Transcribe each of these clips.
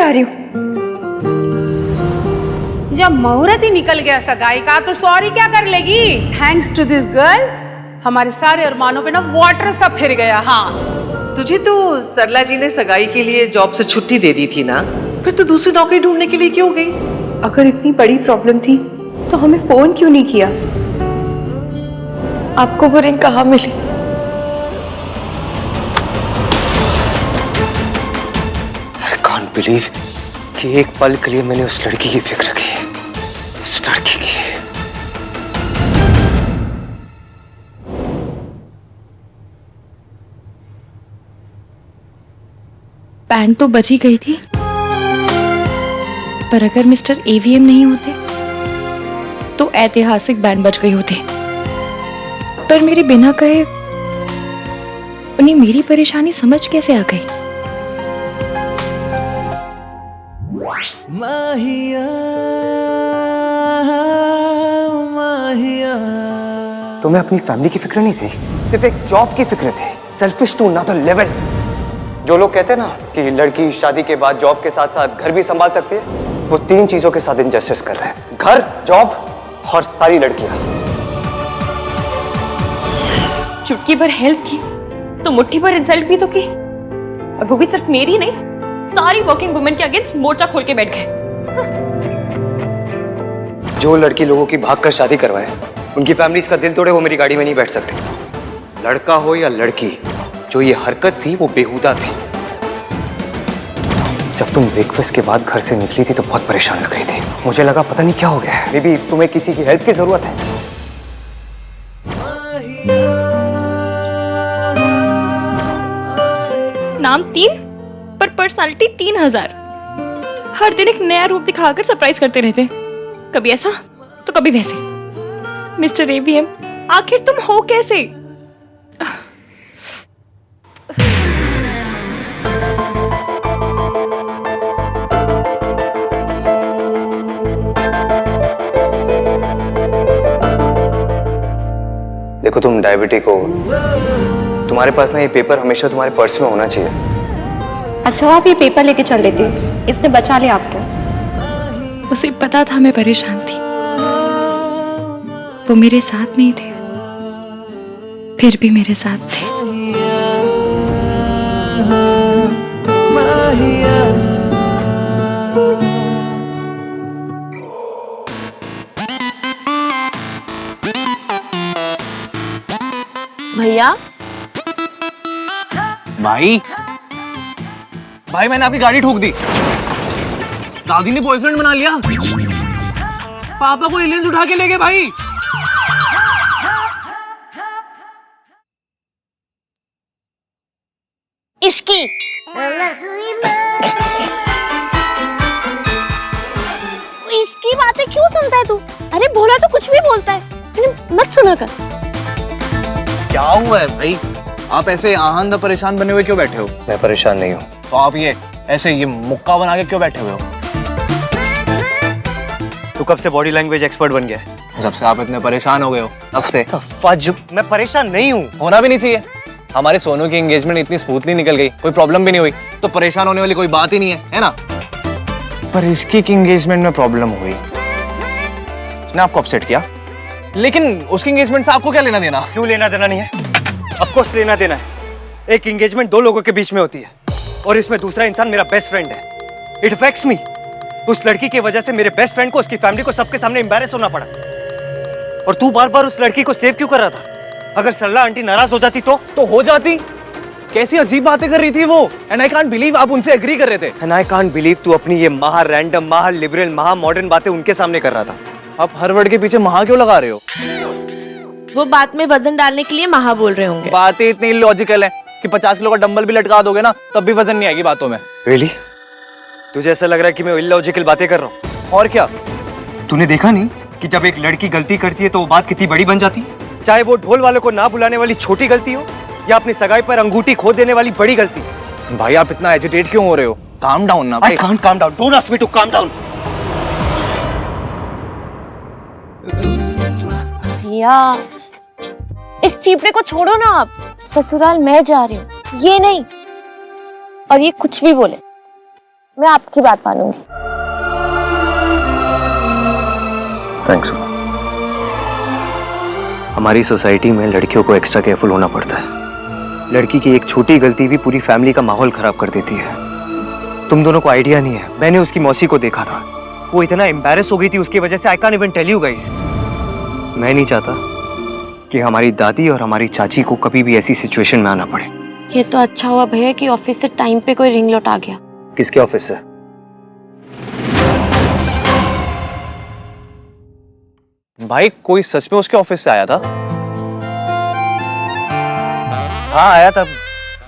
जा रही हूँ। जब मुहूर्त ही निकल गया सगाई का तो सॉरी क्या कर लेगी। थैंक्स टू दिस गर्ल हमारे सारे अरमानों पे ना वाटर सा फिर गया। हाँ तुझे तो सरला जी ने सगाई के लिए जॉब से छुट्टी दे दी थी ना, फिर तो दूसरी नौकरी ढूंढने के लिए क्यों गई? अगर इतनी बड़ी प्रॉब्लम थी तो हमें फोन क्यों नहीं किया? आपको वो रिंग कहाँ मिली? I can't believe कि एक पल के लिए मैंने उस लड़की की फिक्र की, उस लड़की की। बैंड तो बच ही गई थी, पर अगर मिस्टर एवीएम नहीं होते तो ऐतिहासिक बैंड बच गई होती। पर मेरे बिना कहे उन्हें मेरी परेशानी समझ कैसे आ गई? माहिया, माहिया। तुम्हें अपनी फैमिली की फिक्र नहीं थी, सिर्फ एक जॉब की फिक्र थी। Selfish to another level. जो लोग कहते हैं ना कि लड़की शादी के बाद जॉब के साथ साथ घर भी संभाल सकती है, वो तीन चीजों के साथ इनजस्टिस कर रहे हैं: घर, जॉब और सारी लड़कियां। चुटकी भर हेल्प की तो मुट्ठी भर इंसल्ट भी तो की, और वो भी सिर्फ मेरी नहीं, सारी वर्किंग वुमेन के अगेंस्ट मोर्चा खोल के बैठ गए। जो लड़की लोगों की भागकर शादी करवाए, उनकी फैमिलीज का दिल तोड़े, वो मेरी गाड़ी में नहीं बैठ सकते। लड़का हो या लड़की, जो ये हरकत थी वो बेहुदा थी। जब तुम ब्रेकफास्ट के बाद घर से निकली थी तो बहुत परेशान लग रही थी। मुझे लगा पता नहीं क्या हो गया है, मे बी तुम्हें किसी की हेल्प की जरूरत है। नाम 3 पर पर्सनालिटी 3000। हर दिन एक नया रूप दिखाकर सरप्राइज करते रहते, कभी ऐसा तो कभी वैसे। मिस्टर एवीएम, आखिर तुम हो कैसे? देखो तुम डायबिटिक हो, तुम्हारे पास ना ये पेपर हमेशा तुम्हारे पर्स में होना चाहिए। अच्छा आप ये पेपर लेके चल लेती, इसने बचा लिया आपको। उसे पता था मैं परेशान थी, वो मेरे साथ नहीं थे, फिर भी मेरे साथ थे। भैया, भाई भाई मैंने आपकी गाड़ी ठोक दी। दादी ने बॉयफ्रेंड बना लिया। पापा को एलियंस उठा के ले गए भाई। इश्की इसकी बातें क्यों सुनता है तू? अरे भोला तो कुछ भी बोलता है, मत सुना कर। क्या हुआ है भाई? आप ऐसे आहांदा परेशान बने हुए क्यों बैठे हो? मैं परेशान नहीं हूँ। तो आप ये ऐसे ये मुक्का बना के क्यों बैठे हुए हो? तू कब से बॉडी लैंग्वेज एक्सपर्ट बन गया है? जब से आप इतने परेशान हो गए हो तब से। फज, मैं परेशान नहीं हूँ। होना भी नहीं चाहिए। हमारे सोनू की एंगेजमेंट इतनी स्मूथली निकल गई, कोई प्रॉब्लम भी नहीं हुई, तो परेशान होने वाली कोई बात ही नहीं है ना? पर इसकी एंगेजमेंट में प्रॉब्लम हुई, उसने आपको अपसेट किया। लेकिन उसकी एंगेजमेंट से आपको क्या लेना देना? क्यों लेना देना नहीं है? ऑफ कोर्स लेना देना है। एक एंगेजमेंट दो लोगों के बीच में होती है, और इसमें दूसरा इंसान मेरा बेस्ट फ्रेंड है। It affects me. उस लड़की की वजह से मेरे बेस्ट फ्रेंड को, उसकी फैमिली को, सबके सामने एम्बैरेस होना पड़ा। और तू बार बार उस लड़की को सेव क्यों कर रहा था? अगर सरला आंटी नाराज हो जाती तो हो जाती। कैसी अजीब बातें कर रही थी वो, एंड आई कांट बिलीव आप उनसे एग्री कर रहे थे। एंड आई कांट बिलीव तू अपनी ये महा रैंडम, महा लिबरल, महा मॉडर्न बातें उनके सामने कर रहा था। आप हर वर्ड के पीछे महा क्यों लगा रहे हो? वो बात में वजन डालने के लिए महा बोल रहे होंगे। बातें इतनी इलॉजिकल है कि 50 किलो का डंबल भी लटका दोगे ना तब भी वजन नहीं आएगी बातों में। रियली? तुझे ऐसा लग रहा है कि मैं इलॉजिकल बातें कर रहा हूँ? और क्या? तूने देखा नहीं कि जब एक लड़की गलती करती है तो वो बात कितनी बड़ी बन जाती है? चाहे वो ढोल वाले को ना बुलाने वाली छोटी गलती हो, या अपनी सगाई पर अंगूठी खो देने वाली बड़ी गलती। भाई आप इतना एजिटेट क्यों हो रहे हो? काम डाउन ना भाई। I can't calm down. Don't ask me to calm down. भैया, इस चीपड़े को छोड़ो ना आप। ससुराल मैं जा रही हूँ, ये नहीं। और ये कुछ भी बोले, मैं आपकी बात मानूंगी। थैंक्स। हमारी सोसाइटी में लड़कियों को एक्स्ट्रा केयरफुल होना पड़ता है। लड़की की एक छोटी गलती भी पूरी फैमिली का माहौल खराब कर देती है। तुम दोनों को आइडिया नहीं है, मैंने उसकी मौसी को देखा था, वो इतना एम्बैरेस हो गई थी उसकी वजह से। I can't even tell you guys. मैं नहीं चाहता कि हमारी दादी और हमारी चाची को कभी भी ऐसी सिचुएशन में आना पड़े। ये तो अच्छा हुआ भैया कि ऑफिस से टाइम पे कोई रिंग लौटा गया। किसके ऑफिस से? भाई कोई सच में उसके ऑफिस से आया था? हाँ आया था,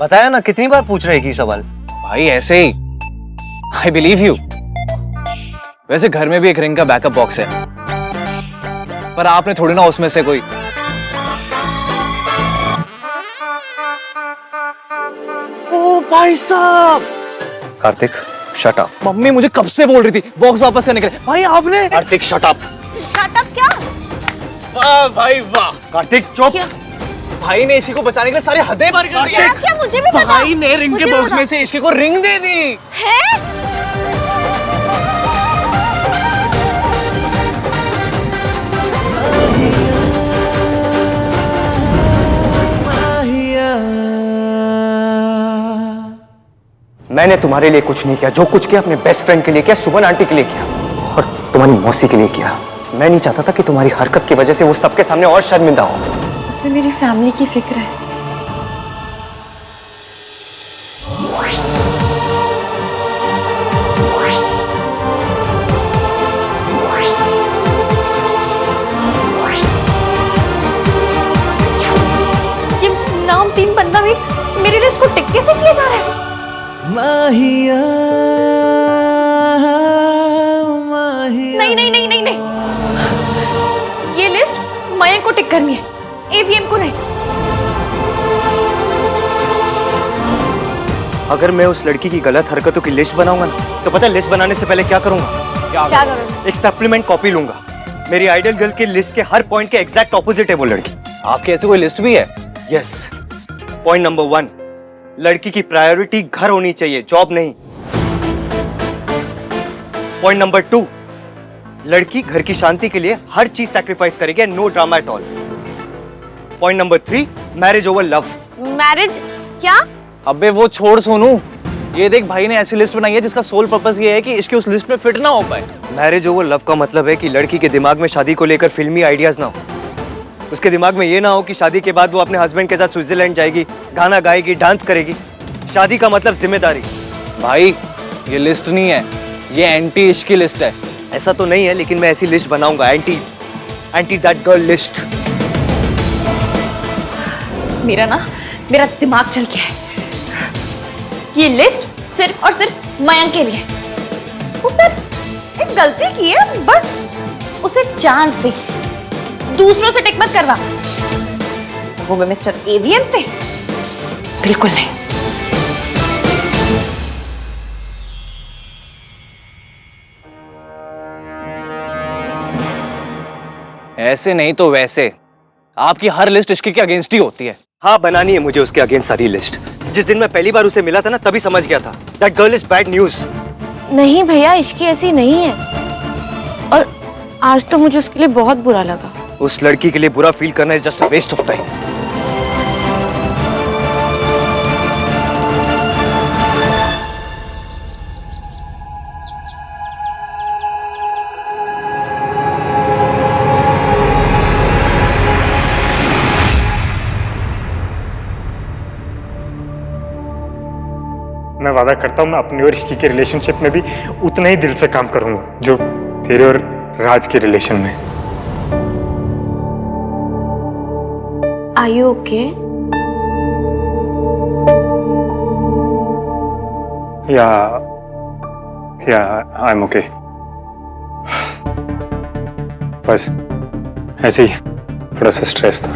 बताया ना, कितनी बार पूछ रहे की सवाल। भाई ऐसे ही, आई बिलीव यू। वैसे घर में भी एक रिंग का बैकअप बॉक्स है, पर आपने थोड़ी ना उसमें से कोई। ओ भाई साहब! Kartik shut up. मम्मी मुझे कब से बोल रही थी बॉक्स वापस करने के लिए। भाई आपने। Kartik shut up. Shut up क्या? वाह भाई वाह! कार्तिक चुप। भाई ने इसी को बचाने के लिए सारी हदें पार कर दी। क्या मुझे भी पता। भाई ने रिंग के बॉक्स में से इश्क को रिंग दे दी है? मैंने तुम्हारे लिए कुछ नहीं किया, जो कुछ किया अपने बेस्ट फ्रेंड के लिए किया, सुमन आंटी के लिए किया और तुम्हारी मौसी के लिए किया। मैं नहीं चाहता था कि तुम्हारी हरकत की वजह से वो सबके सामने और शर्मिंदा हो। उसे मेरी फैमिली की फिक्र है। ये नाम 3 बंदा मेरे लिए इसको टिक कैसे किया जा रहा है? नहीं नहीं नहीं नहीं नहीं, ये लिस्ट मयंक को टिक करनी है, एवीएम को नहीं। अगर मैं उस लड़की की गलत हरकतों की लिस्ट बनाऊंगा ना, तो पता है लिस्ट बनाने से पहले क्या करूंगा? क्या करोगे? एक सप्लीमेंट कॉपी लूंगा। मेरी आइडियल गर्ल की लिस्ट के हर पॉइंट के एग्जैक्ट ऑपोजिट है वो लड़की। आपकी ऐसी कोई लिस्ट भी है? यस। पॉइंट नंबर 1, लड़की की प्रायोरिटी घर होनी चाहिए, जॉब नहीं। पॉइंट नंबर 2, लड़की घर की शांति के लिए हर चीज सैक्रिफाइस करेगी, no drama at all. Point number 3, marriage over love. Marriage क्या? अबे वो छोड़ सोनू, ये देख भाई ने ऐसी लिस्ट बनाई है जिसका सोल पर्पस ये है कि इसकी उस लिस्ट में फिट ना हो पाए। मैरिज ओवर लव का मतलब है कि लड़की के दिमाग में शादी को लेकर फिल्मी आइडियाज ना हो। उसके दिमाग में ये ना हो कि शादी के बाद वो अपने हस्बैंड के साथ स्विट्जरलैंड जाएगी, गाना गाएगी, डांस करेगी। शादी का मतलब जिम्मेदारी। भाई ये लिस्ट नहीं है, ये एंटी इश्क की लिस्ट है। ऐसा तो नहीं है, लेकिन मैं ऐसी लिस्ट बनाऊंगा, एंटी दैट गर्ल लिस्ट। मेरा दिमाग चल गया है। ये लिस्ट सिर्फ और सिर्फ मयंक के लिए। उसने एक गलती की है, बस उसे चांस दे, दूसरों से टिक मत करवा। वो भी मिस्टर एवीएम से बिल्कुल नहीं। ऐसे नहीं तो वैसे आपकी हर लिस्ट इश्क के अगेंस्ट ही होती है। हाँ, बनानी है मुझे उसके अगेंस्ट सारी लिस्ट। जिस दिन मैं पहली बार उसे मिला था ना, तभी समझ गया था that girl is bad news. नहीं भैया, इश्की ऐसी नहीं है। और आज तो मुझे उसके लिए बहुत बुरा लगा। उस लड़की के लिए बुरा फील करना is just a waste of time. मैं वादा करता हूँ मैं अपनी और इश्की के रिलेशनशिप में भी उतना ही दिल से काम करूंगा जो तेरे और राज के रिलेशन में। Are you okay? या आई एम ओके। बस ऐसे ही थोड़ा सा स्ट्रेस था।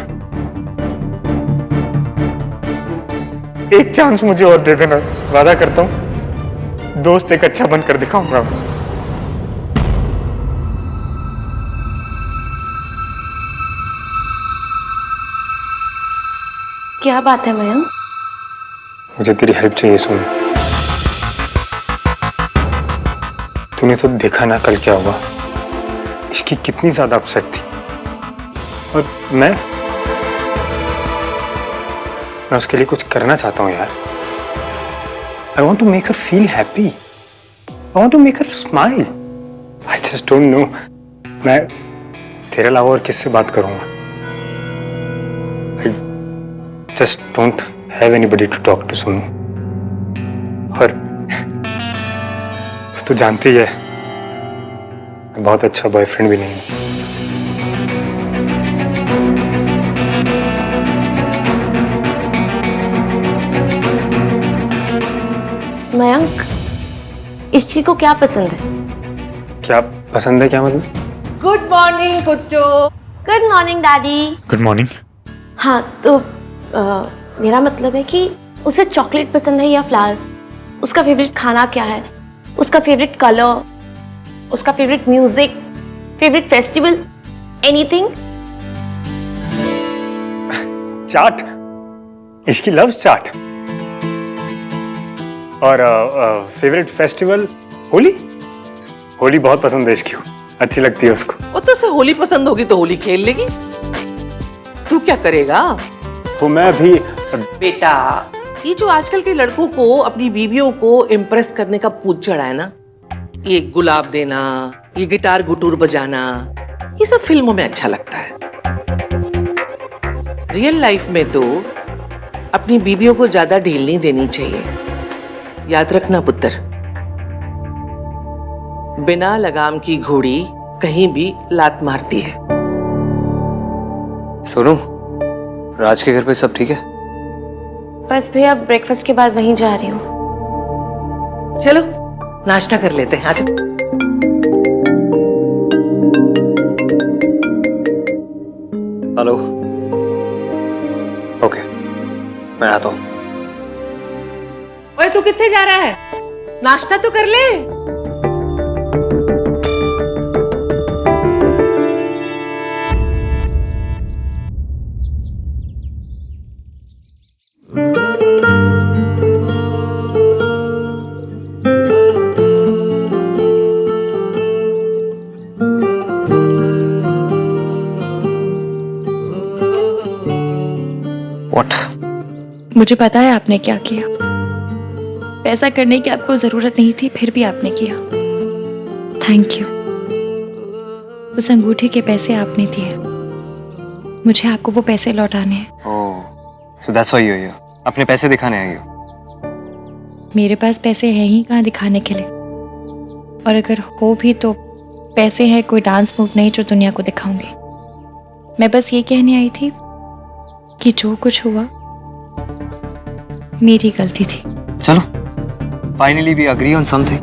एक चांस मुझे और दे देना, वादा करता हूँ दोस्त एक अच्छा बनकर दिखाऊंगा। क्या बात है मयंक? मुझे तेरी हेल्प चाहिए सुन। तूने तो देखा ना कल क्या हुआ। इसकी कितनी ज्यादा अपसेट थी, और मैं उसके लिए कुछ करना चाहता हूँ यार। I want to make her feel happy, I want to make her smile. I just don't know मैं तेरे अलावा और किससे बात करूंगा। I just don't have anybody to talk to Sonu. और तू जानती है मैं बहुत अच्छा बॉयफ्रेंड भी नहीं हूं। मयंक, इश्की को क्या पसंद है? क्या पसंद है, क्या मतलब? गुड मॉर्निंग कुच्चो। Good morning daddy. Good morning. हाँ तो मेरा मतलब है कि उसे चॉकलेट पसंद है या फ्लावर्स? उसका फेवरेट खाना क्या है? उसका फेवरेट कलर, उसका favourite music, favourite festival, anything? Chaat, इसकी लव्स चाट। और फेवरेट फेस्टिवल होली। होली बहुत पसंद है इसकी, अच्छी लगती है उसको। वो तो उसे होली पसंद होगी तो होली खेल लेगी। तू क्या करेगा? वो मैं अभी बेटा, ये जो आजकल के लड़कों को अपनी बीवियों को इम्प्रेस करने का पूछ चढ़ा है ना, ये गुलाब देना, ये गिटार गुटूर बजाना, ये सब फिल्मों में अच्छा लगता है। रियल लाइफ में तो अपनी बीवियों को ज्यादा ढील नहीं देनी चाहिए। याद रखना पुत्र, बिना लगाम की घोड़ी कहीं भी लात मारती है। सोनू, राज के घर पे सब ठीक है? बस भैया ब्रेकफास्ट के बाद वहीं जा रही हूँ। चलो नाश्ता कर लेते हैं। आज हेलो। ओके, मैं आता हूँ। ओए तू कितने जा रहा है? नाश्ता तो कर ले। What? मुझे पता है आपने क्या किया। पैसा करने की आपको जरूरत नहीं थी, फिर भी आपने किया। Thank you. उस अंगूठी के पैसे आपने दिए, मुझे आपको वो पैसे लौटाने हैं। Oh, so that's why you're here. अपने पैसे दिखाने आई हो? मेरे पास पैसे हैं ही कहाँ दिखाने के लिए, और अगर हो भी तो पैसे हैं कोई डांस मूव नहीं जो दुनिया को दिखाऊंगी। मैं बस ये कहने आई थी कि जो कुछ हुआ मेरी गलती थी। चलो, finally we agree on something.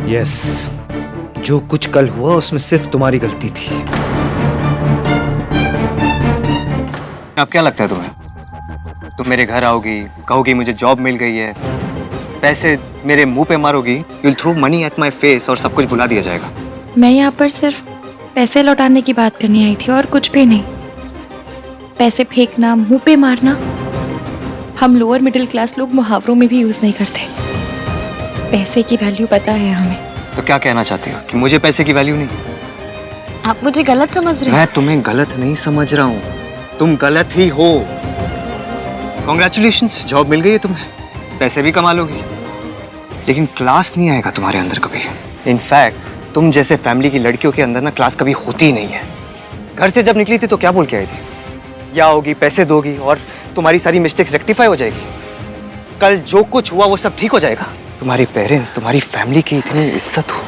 Yes, जो कुछ कल हुआ उसमें सिर्फ तुम्हारी गलती थी। अब क्या लगता है तुम्हें? तुम मेरे घर आओगी, कहोगी मुझे जॉब मिल गई है, पैसे मेरे मुंह पे मारोगी, you will throw money at my face और सब कुछ भुला दिया जाएगा। मैं यहाँ पर सिर्फ पैसे लौटाने की बात करने आई थी और कुछ भी नहीं। पैसे फेंकना, मुंह पे मारना, हम लोअर मिडिल क्लास लोग मुहावरों में भी यूज नहीं करते। पैसे की वैल्यू पता है हमें। तो क्या कहना चाहती हो कि मुझे पैसे की वैल्यू नहीं? आप मुझे गलत समझ रहे हैं। मैं तुम्हें गलत नहीं समझ रहा हूँ, तुम गलत ही हो। कॉन्ग्रेचुलेशंस, जॉब मिल गई है तुम्हें, पैसे भी कमा लोगी, लेकिन क्लास नहीं आएगा तुम्हारे अंदर कभी। इनफैक्ट तुम जैसे फैमिली की लड़कियों के अंदर ना क्लास कभी होती ही नहीं है। घर से जब निकली थी तो क्या बोल के आई थी? या होगी, पैसे दोगी और तुम्हारी सारी मिस्टेक्स रेक्टिफाई हो जाएगी। कल जो कुछ हुआ वो सब ठीक हो जाएगा। तुम्हारे पेरेंट्स, तुम्हारी फैमिली की इतनी इज्जत हो,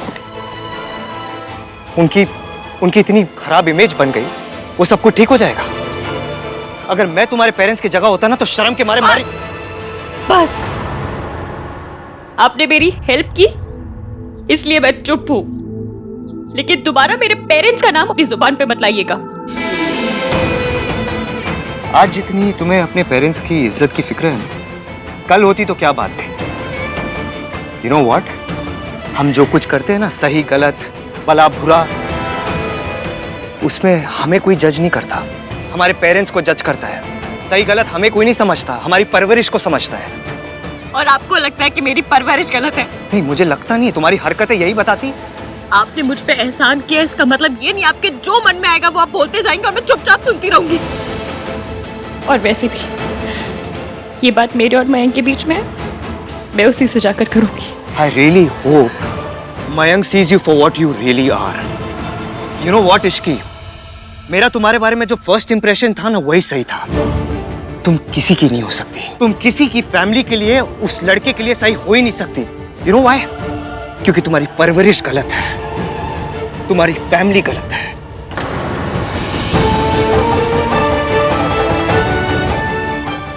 उनकी इतनी खराब इमेज बन गई, वो सब कुछ ठीक हो जाएगा। अगर मैं तुम्हारे पेरेंट्स की जगह होता ना तो शर्म के मारे मारे। बस आपने मेरी हेल्प की इसलिए मैं चुप हूं, लेकिन दोबारा मेरे पेरेंट्स का नाम अपनी जुबान पे मत लाइएगा। आज जितनी तुम्हें अपने पेरेंट्स की इज्जत की फिक्र है, कल होती तो क्या बात थी। यू नो व्हाट, हम जो कुछ करते हैं ना, सही गलत, भला बुरा, उसमें हमें कोई जज नहीं करता, हमारे पेरेंट्स को जज करता है। सही गलत हमें कोई नहीं समझता, हमारी परवरिश को समझता है। और आपको लगता है कि मेरी परवरिश गलत है। नहीं, मुझे लगता नहीं है, तुम्हारी हरकतें यही बताती। आपने मुझ पे एहसान किया, इसका मतलब ये नहीं आपके जो मन में आएगा वो आप बोलते जाएंगे और मैं चुपचाप सुनती रहूंगी। और वैसे भी ये बात मेरे और मयंक के बीच में है, मैं उसी से जाकर करूंगी। I really hope Mayank sees you for what you really are. You know what, Ishki? मेरा तुम्हारे बारे में जो फर्स्ट इंप्रेशन था ना, वही सही था। तुम किसी की नहीं हो सकती। तुम किसी की फैमिली के लिए, उस लड़के के लिए सही हो ही नहीं सकती। You know why? क्योंकि तुम्हारी परवरिश गलत है, तुम्हारी फैमिली गलत है।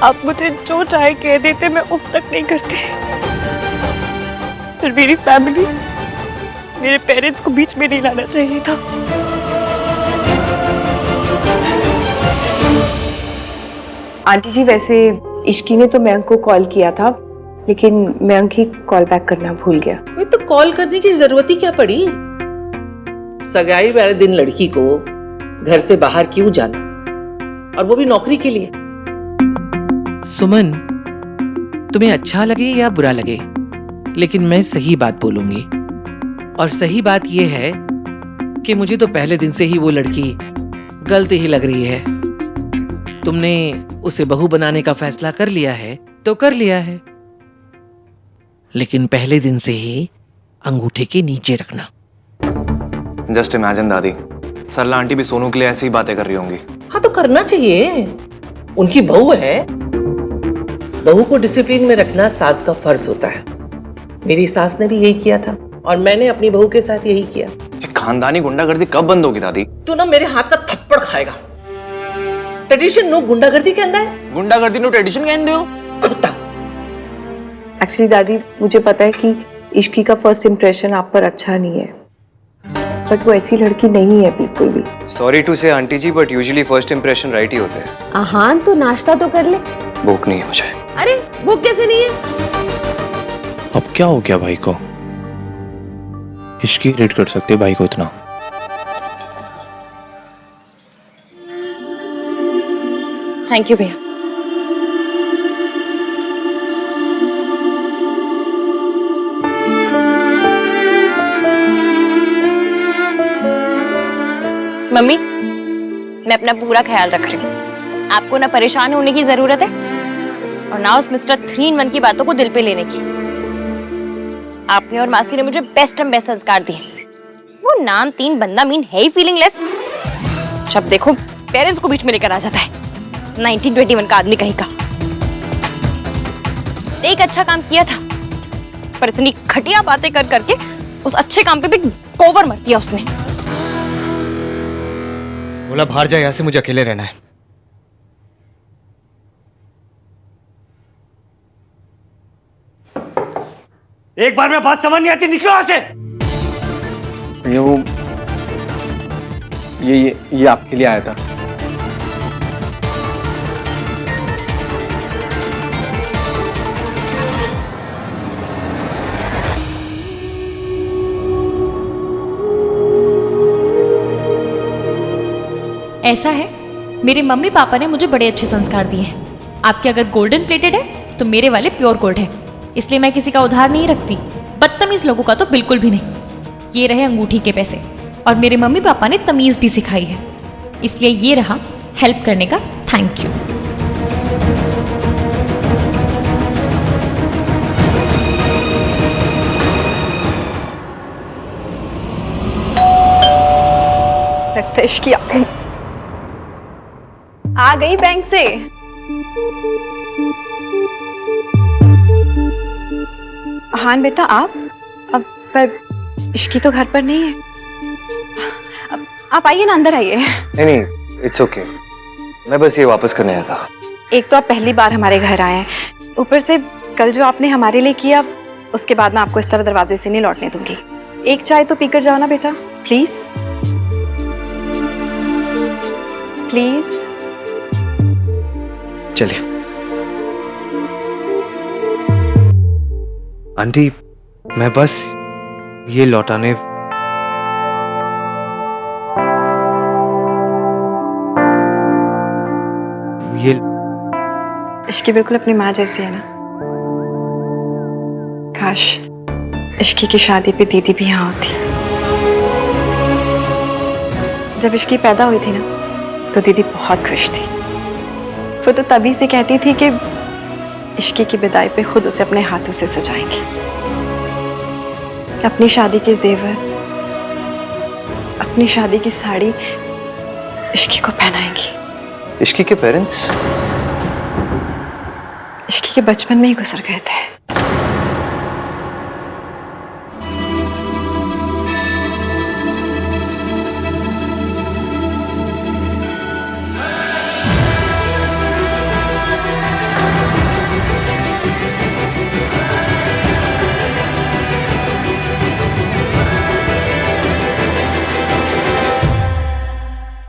आप मुझे जो चाहे कह देते, मैं उफ तक नहीं करती। फिर मेरी फैमिली, मेरे पेरेंट्स को बीच में नहीं लाना चाहिए था। आंटी जी, वैसे इश्की ने तो मयंक को कॉल किया था, लेकिन मयंक ही कॉल बैक करना भूल गया। वे तो कॉल करने की जरूरत ही क्या पड़ी? सगाई वाले दिन लड़की को घर से बाहर क्यों जाना, और वो भी नौकरी के लिए? सुमन, तुम्हें अच्छा लगे या बुरा लगे, लेकिन मैं सही बात बोलूंगी। और सही बात यह है कि मुझे तो पहले दिन से ही वो लड़की गलत ही लग रही है। तुमने उसे बहू बनाने का फैसला कर लिया है तो कर लिया है, लेकिन पहले दिन से ही अंगूठे के नीचे रखना। जस्ट इमेजिन दादी, सरला आंटी भी सोनू के लिए ऐसी ही बातें कर रही होंगी। हाँ तो करना चाहिए, उनकी बहू है। बहू को डिसिप्लिन में रखना सास का फर्ज होता है। मेरी सास ने भी यही किया था और मैंने अपनी बहू के साथ यही किया। खानदानी गुंडागर्दी कब बंद होगी दादी? तू ना मेरे हाथ का थप्पड़ खाएगा। ट्रेडिशन नो गुंडागर्दी कहता है। गुंडागर्दी नो ट्रेडिशन कहते हो? कुत्ता। एक्चुअली दादी, मुझे पता है कि इश्की का फर्स्ट इंप्रेशन आप पर अच्छा नहीं है, बट वो ऐसी लड़की नहीं है बिल्कुल भी। Sorry to say aunty ji, but usually first impression right ही होते हैं। आहान, तो नाश्ता तो कर ले। भूख नहीं है मुझे। अरे भूख कैसे नहीं है? अब क्या हो गया भाई को? इश्की रेट कर सकते भाई को इतना? थैंक यू भैया। मम्मी, मैं अपना पूरा ख्याल रख रही हूँ। आपको ना परेशान होने की जरूरत है और ना उस मिस्टर 3-in-1 की बातों को दिल पे लेने की। आपने और मासी ने मुझे बेस्ट एंड बेस्ट संस्कार दिए। वो नाम 3 बंदा मीन है ही फीलिंगलेस। जब देखो पेरेंट्स को बीच में लेकर आ जाता है। 1921 का आदमी कहीं का। एक अच्छा काम किया था, पर इतनी घटिया बातें कर करके उस अच्छे काम पे भी गोबर मर दिया उसने। बोला बाहर जा, यहाँ से मुझे अकेले रहना है। एक बार में बात समझ नहीं आती, निकलो यहाँ से। ये आपके लिए आया था। ऐसा है, मेरे मम्मी पापा ने मुझे बड़े अच्छे संस्कार दिए हैं। आपके अगर गोल्डन प्लेटेड है तो मेरे वाले प्योर गोल्ड है, इसलिए मैं किसी का उधार नहीं रखती। बदतमीज लोगों का तो बिल्कुल भी नहीं। ये रहे अंगूठी के पैसे, और मेरे मम्मी पापा ने तमीज भी सिखाई है, इसलिए ये रहा हेल्प करने का थैंक यू। लगता है इश्की आ गई बैंक से। हाँ बेटा, आप अब पर इश्की तो घर पर नहीं है। आप आइए ना, अंदर आइए। नहीं, इट्स ओके। मैं बस ये वापस करने आया था। एक तो आप पहली बार हमारे घर आए हैं, ऊपर से कल जो आपने हमारे लिए किया, उसके बाद मैं आपको इस तरह दरवाजे से नहीं लौटने दूंगी। एक चाय तो पीकर जाओ ना बेटा, प्लीज प्लीज। चलिए। आंटी, मैं बस ये लौटाने इश्की बिल्कुल अपनी माँ जैसी है ना। काश इश्की की शादी पे दीदी भी यहाँ होती। जब इश्की पैदा हुई थी ना तो दीदी बहुत खुश थी। वो तो तभी से कहती थी कि इश्की की विदाई पे खुद उसे अपने हाथों से सजाएंगी, अपनी शादी के जेवर, अपनी शादी की साड़ी इश्की को पहनाएंगी। इश्की के पेरेंट्स इश्की के बचपन में ही गुजर गए थे।